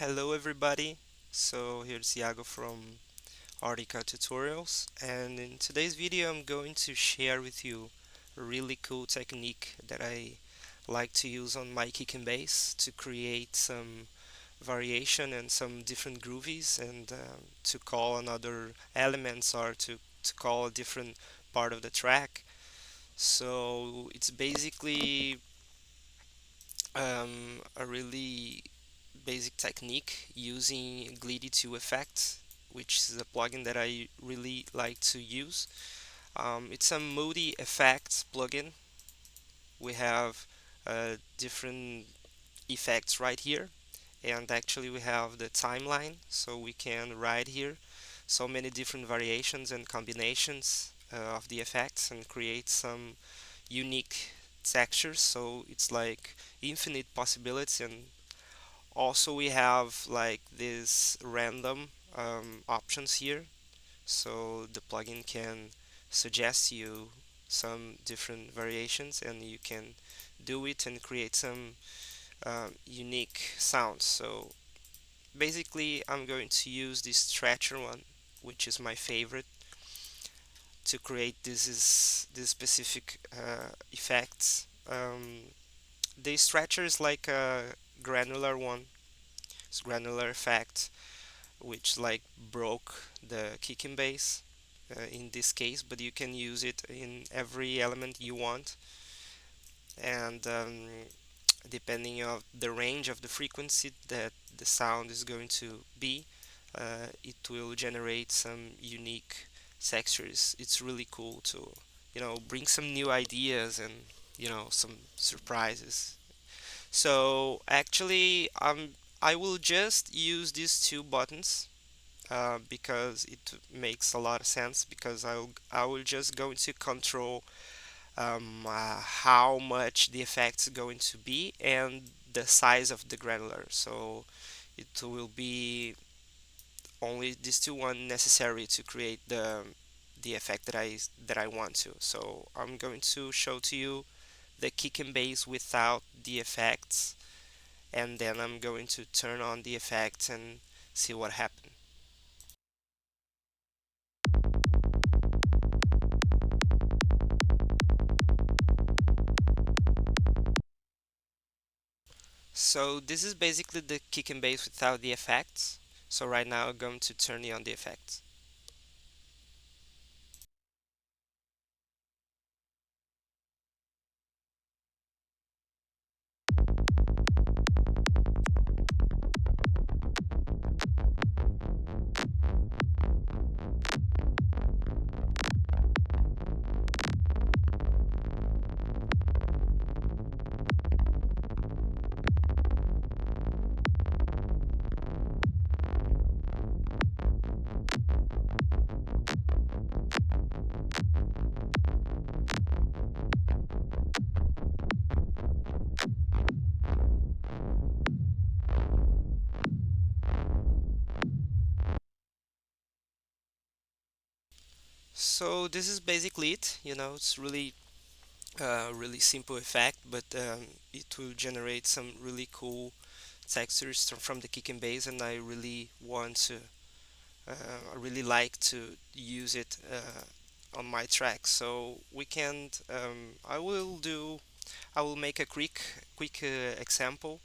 Hello everybody, so here's Iago from Artica Tutorials, and in today's video I'm going to share with you a really cool technique that I like to use on my kick and bass to create some variation and some different groovies and to call on other elements or to call a different part of the track. So it's basically a really basic technique using Glitch2 effect, which is a plugin that I really like to use. It's a multi effects plugin. We have different effects right here, and actually we have the timeline, so we can write here so many different variations and combinations of the effects and create some unique textures. So it's like infinite possibilities, and also we have like these random options here, so the plugin can suggest you some different variations and you can do it and create some unique sounds. So basically I'm going to use this stretcher one, which is my favorite, to create this specific effects. The stretcher is like a granular one. It's granular effect which like broke the kicking bass in this case, but you can use it in every element you want, and depending of the range of the frequency that the sound is going to be, it will generate some unique textures. It's really cool to bring some new ideas and some surprises. So actually I will just use these two buttons because it makes a lot of sense, because I will just going to control how much the effect's going to be and the size of the granular. So it will be only these two one necessary to create the effect that I want to. So I'm going to show to you the kick and bass without the effects, and then I'm going to turn on the effects and see what happens. So this is basically the kick and bass without the effects. So right now I'm going to turn on the effects. So this is basically it. It's really really simple effect, but it will generate some really cool textures from the kick and bass, and I really want to, I really like to use it on my track. So we can, I will make a quick example.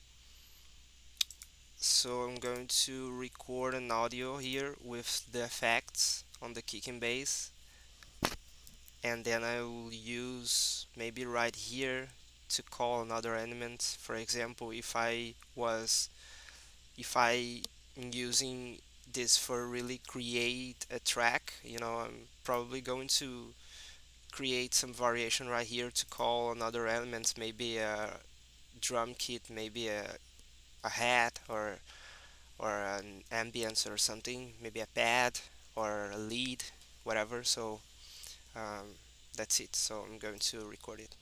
So I'm going to record an audio here with the effects on the kick and bass, and then I will use maybe right here to call another element. For example, if I am using this for really create a track, I'm probably going to create some variation right here to call another element, maybe a drum kit, maybe a hat, or an ambience or something, maybe a pad or a lead, whatever. So um, that's it. So I'm going to record it.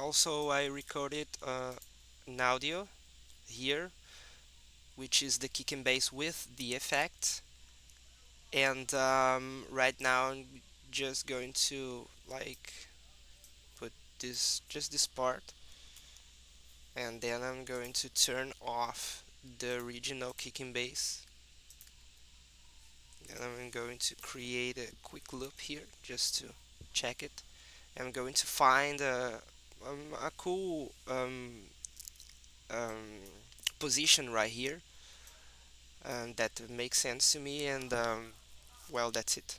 Also, I recorded an audio here, which is the kick and bass with the effect. And right now, I'm just going to like put just this part, and then I'm going to turn off the original kick and bass. And I'm going to create a quick loop here just to check it. I'm going to find a cool um, position right here, and that makes sense to me. And well, that's it.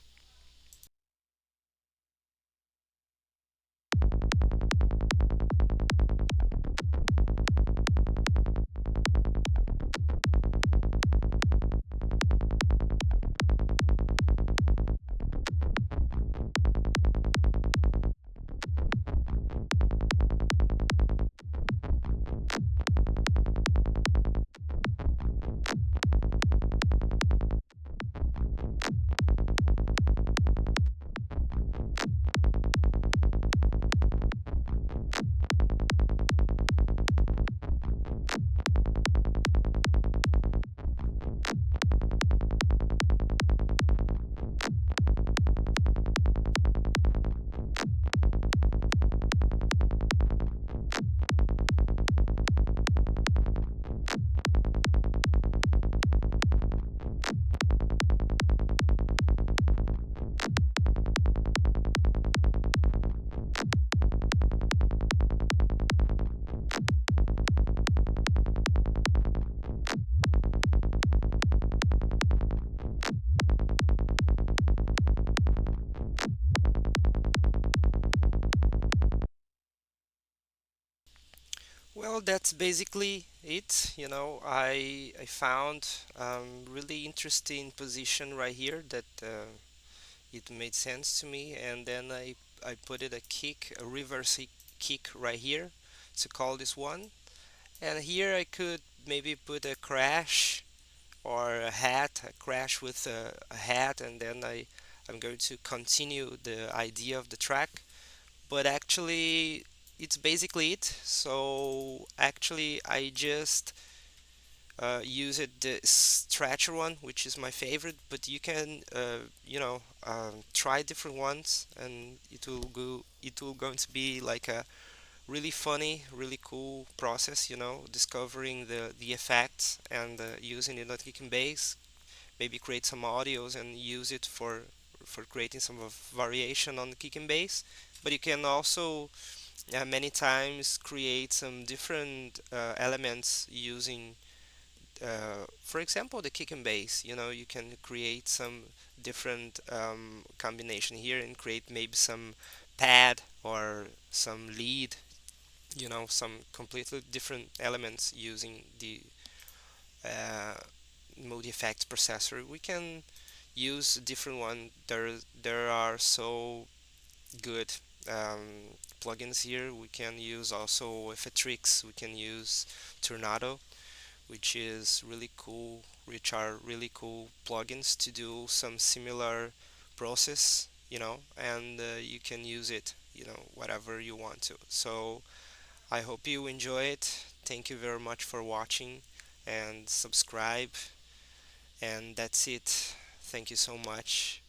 Well, that's basically it. I found really interesting position right here that it made sense to me, and then I put it a kick, a reverse kick right here to call this one. And here I could maybe put a crash or a hat, a crash with a hat, and then I'm going to continue the idea of the track. But actually, it's basically it. So actually, I just use it the stretcher one, which is my favorite. But you can, try different ones, and it will go. It will going to be like a really funny, really cool process. Discovering the effects and using it on kick and bass. Maybe create some audios and use it for creating some of variation on the kick and bass. But you can also many times create some different elements using for example, the kick and bass. You can create some different combination here and create maybe some pad or some lead, some completely different elements using the uh, multi effects processor. We can use a different one. There are so good plugins here. We can use also Effectrix. We can use Tornado, which is really cool, which are really cool plugins to do some similar process, and you can use it, whatever you want to. So I hope you enjoy it. Thank you very much for watching and subscribe. And that's it. Thank you so much.